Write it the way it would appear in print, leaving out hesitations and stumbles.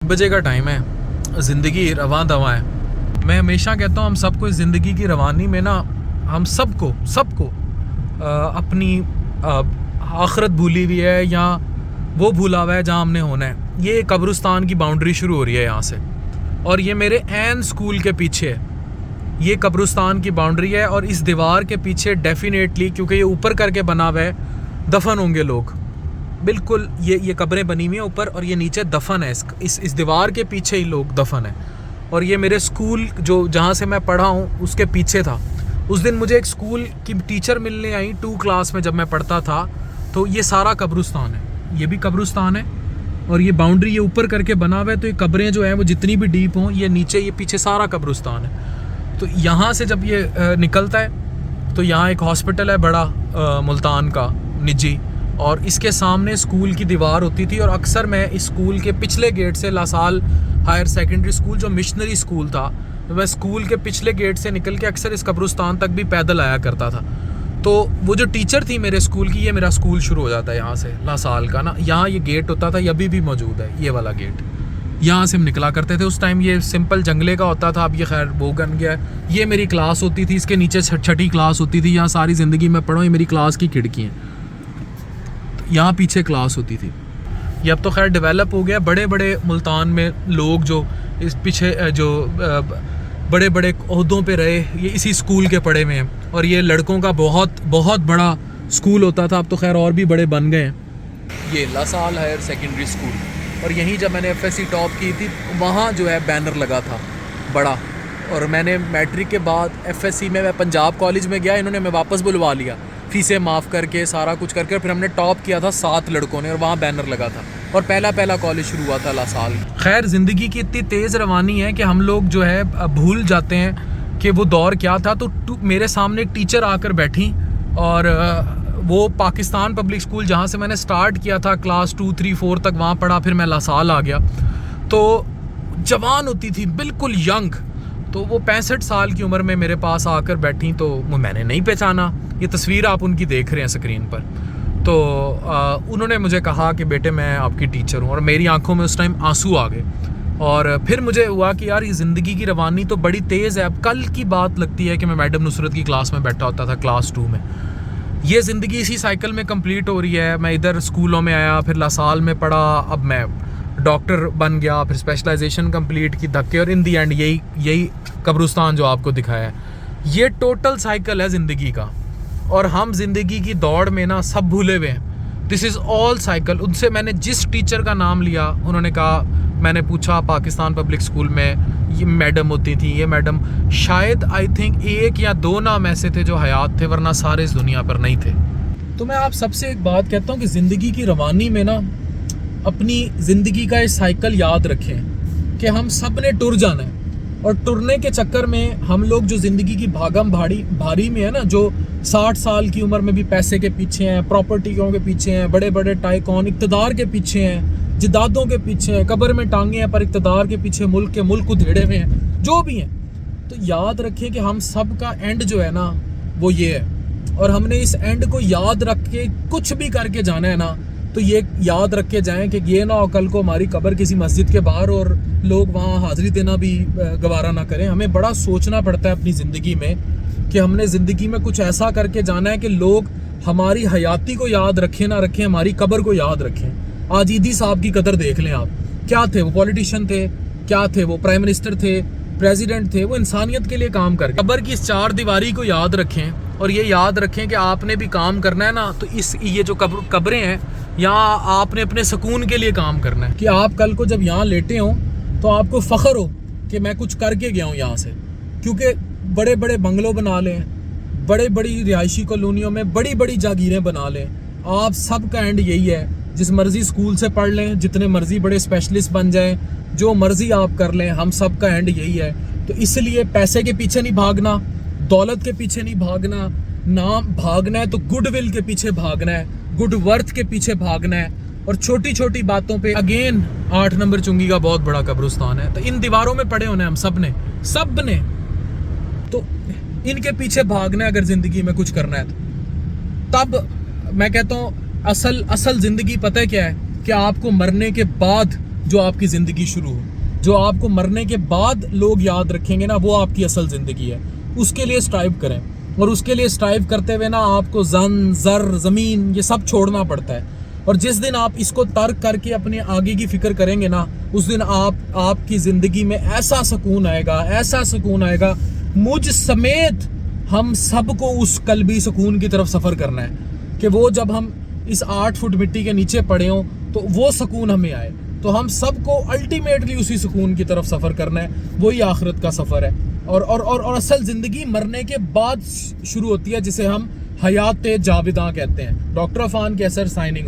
बजे का टाइम है, ज़िंदगी रवां दवां है। मैं हमेशा कहता हूँ हम सबको इस ज़िंदगी की रवानी में ना, हम सबको अपनी आखिरत भूली हुई है या वो भूला हुआ है जहाँ हमने होना है। ये कब्रिस्तान की बाउंड्री शुरू हो रही है यहाँ से, और ये मेरे एन स्कूल के पीछे है। ये कब्रिस्तान की बाउंड्री है और इस दीवार के पीछे डेफिनेटली, क्योंकि ये ऊपर करके बना हुआ है, दफन होंगे लोग। बिल्कुल ये कब्रें बनी हुई हैं ऊपर और ये नीचे दफन है। इस दीवार के पीछे ही लोग दफन है। और ये मेरे स्कूल जो जहाँ से मैं पढ़ा हूँ उसके पीछे था। उस दिन मुझे एक स्कूल की टीचर मिलने आई 2 क्लास में जब मैं पढ़ता था। तो ये सारा कब्रिस्तान है, ये भी कब्रिस्तान है और ये बाउंड्री ये ऊपर करके बना हुआ है। तो ये कब्रें जो हैं वो जितनी भी डीप हों, ये नीचे ये पीछे सारा कब्रिस्तान है। तो यहाँ से जब ये निकलता है तो यहाँ एक हॉस्पिटल है बड़ा, मुल्तान का, निजी, और इसके सामने स्कूल की दीवार होती थी। और अक्सर मैं इस स्कूल के पिछले गेट से, लासाल हायर सेकेंडरी स्कूल जो मिशनरी स्कूल था, तो मैं स्कूल के पिछले गेट से निकल के अक्सर इस कब्रिस्तान तक भी पैदल आया करता था। तो वो जो टीचर थी मेरे स्कूल की, ये मेरा स्कूल शुरू हो जाता है यहाँ से, लासाल का ना। यहाँ ये गेट होता था, ये अभी भी मौजूद है, ये वाला गेट। यहाँ से हम निकला करते थे। उस टाइम ये सिंपल जंगले का होता था, अब ये खैर वो बन गया है। ये मेरी क्लास होती थी, इसके नीचे छठी क्लास होती थी। यहाँ सारी ज़िंदगी में पढ़ा, ये मेरी क्लास की खिड़की हैं। यहाँ पीछे क्लास होती थी। ये अब तो खैर डेवलप हो गया। बड़े बड़े मुल्तान में लोग जो इस पीछे जो बड़े बड़े ओहदों पे रहे, ये इसी स्कूल के पढ़े हुए हैं। और ये लड़कों का बहुत बहुत बड़ा स्कूल होता था, अब तो खैर और भी बड़े बन गए हैं। ये लासाल हायर सेकेंडरी स्कूल। और यहीं जब मैंने FSC टॉप की थी, वहाँ जो है बैनर लगा था बड़ा। और मैंने मैट्रिक के बाद FSC में मैं पंजाब कॉलेज में गया, इन्होंने मैं वापस बुलवा लिया, फीसें माफ़ करके, सारा कुछ करके। और फिर हमने टॉप किया था 7 लड़कों ने, और वहाँ बैनर लगा था। और पहला कॉलेज शुरू हुआ था लासाल। खैर ज़िंदगी की इतनी तेज़ रवानी है कि हम लोग जो है भूल जाते हैं कि वो दौर क्या था। तो मेरे सामने एक टीचर आकर बैठी, और वो पाकिस्तान पब्लिक स्कूल जहाँ से मैंने स्टार्ट किया था, क्लास 2, 3, 4 तक वहाँ पढ़ा, फिर मैं लासाल आ गया। तो जवान होती थी, बिल्कुल यंग। तो वो 65 साल की उम्र में मेरे पास आकर बैठी, तो मैंने नहीं पहचाना। ये तस्वीर आप उनकी देख रहे हैं स्क्रीन पर। तो उन्होंने मुझे कहा कि बेटे मैं आपकी टीचर हूँ, और मेरी आंखों में उस टाइम आंसू आ गए। और फिर मुझे हुआ कि यार ये ज़िंदगी की रवानी तो बड़ी तेज़ है। अब कल की बात लगती है कि मैं मैडम नुसरत की क्लास में बैठा होता था, क्लास 2 में। ये ज़िंदगी इसी साइकिल में कंप्लीट हो रही है। मैं इधर स्कूलों में आया, फिर लासाल में पढ़ा, अब मैं डॉक्टर बन गया, फिर स्पेशलाइजेशन कंप्लीट की, धक्के, और इन दी एंड यही कब्रिस्तान जो आपको दिखाया है। ये टोटल साइकिल है ज़िंदगी का। और हम ज़िंदगी की दौड़ में ना सब भूले हुए हैं। This is all cycle. उनसे मैंने जिस टीचर का नाम लिया, उन्होंने कहा, मैंने पूछा पाकिस्तान पब्लिक स्कूल में ये मैडम होती थी, ये मैडम शायद आई थिंक 1 या 2 नाम ऐसे थे जो हयात थे, वरना सारे इस दुनिया पर नहीं थे। तो मैं आप सबसे एक बात कहता हूँ कि ज़िंदगी की रवानी में ना अपनी ज़िंदगी का ये साइकिल याद रखें कि हम सब ने टुर जाना है। और टुरने के चक्कर में हम लोग जो ज़िंदगी की भागम भारी में है ना, जो 60 साल की उम्र में भी पैसे के पीछे हैं, प्रॉपर्टियों के पीछे हैं, बड़े बड़े टाइकॉन इक़्तिदार के पीछे हैं, जिदादों के पीछे हैं, कब्र में टांगे हैं पर इक़्तिदार के पीछे मुल्क उधेड़े हुए हैं, जो भी हैं। तो याद रखें कि हम सब का एंड जो है ना वो ये है। और हमने इस एंड को याद रख के कुछ भी करके जाना है ना, तो ये याद रख के जाएँ कि ये ना हो कल को हमारी कब्र किसी मस्जिद के बाहर और लोग वहाँ हाज़िरी देना भी गवारा ना करें। हमें बड़ा सोचना पड़ता है अपनी ज़िंदगी में कि हमने ज़िंदगी में कुछ ऐसा करके जाना है कि लोग हमारी हयाती को याद रखें ना रखें, हमारी कब्र को याद रखें। आजीदी साहब की कदर देख लें आप, क्या थे वो? पॉलिटिशियन थे, क्या थे वो? प्राइम मिनिस्टर थे, प्रेसिडेंट थे। वो इंसानियत के लिए काम कर गए। कब्र की इस 4 दीवारी को याद रखें, और ये याद रखें कि आपने भी काम करना है ना, तो ये जो कब्रें हैं यहाँ आपने अपने सुकून के लिए काम करना है। कि आप कल को जब यहाँ लेटे हों तो आपको फ़ख्र हो कि मैं कुछ करके गया हूँ यहाँ से। क्योंकि बड़े बड़े बंगलों बना लें, बड़े बड़ी रिहायशी कॉलोनियों में बड़ी बड़ी जागीरें बना लें, आप सब का एंड यही है। जिस मर्ज़ी स्कूल से पढ़ लें, जितने मर्ज़ी बड़े स्पेशलिस्ट बन जाएं, जो मर्ज़ी आप कर लें, हम सब का एंड यही है। तो इसलिए पैसे के पीछे नहीं भागना, दौलत के पीछे नहीं भागना, नाम भागना है तो गुडविल के पीछे भागना है, गुड वर्थ के पीछे भागना है। और छोटी छोटी बातों पे अगेन 8 नंबर चुंगी का बहुत बड़ा कब्रिस्तान है। तो इन दीवारों में पड़े होने हम सब ने तो इनके पीछे भागना है अगर ज़िंदगी में कुछ करना है तो। तब मैं कहता हूँ असल ज़िंदगी पता है क्या है? कि आपको मरने के बाद जो आपकी ज़िंदगी शुरू हो। जो आपको मरने के बाद लोग याद रखेंगे ना, वो आपकी असल ज़िंदगी है। उसके लिए स्ट्राइव करें, और उसके लिए स्ट्राइव करते हुए ना आपको जन ज़र ज़मीन ये सब छोड़ना पड़ता है। और जिस दिन आप इसको तर्क करके अपने आगे की फ़िक्र करेंगे ना, उस दिन आपकी ज़िंदगी में ऐसा सुकून आएगा, ऐसा सुकून आएगा, मुझ समेत हम सबको उस कल्बी सुकून की तरफ सफ़र करना है कि वो जब हम इस 8 फुट मिट्टी के नीचे पड़े हों तो वो सुकून हमें आए। तो हम सबको अल्टीमेटली उसी सुकून की तरफ सफ़र करना है, वही आखिरत का सफ़र है। और असल ज़िंदगी मरने के बाद शुरू होती है, जिसे हम हयात जाविदा कहते हैं। डॉक्टर अफान कैसर साइनिंग ऑफ।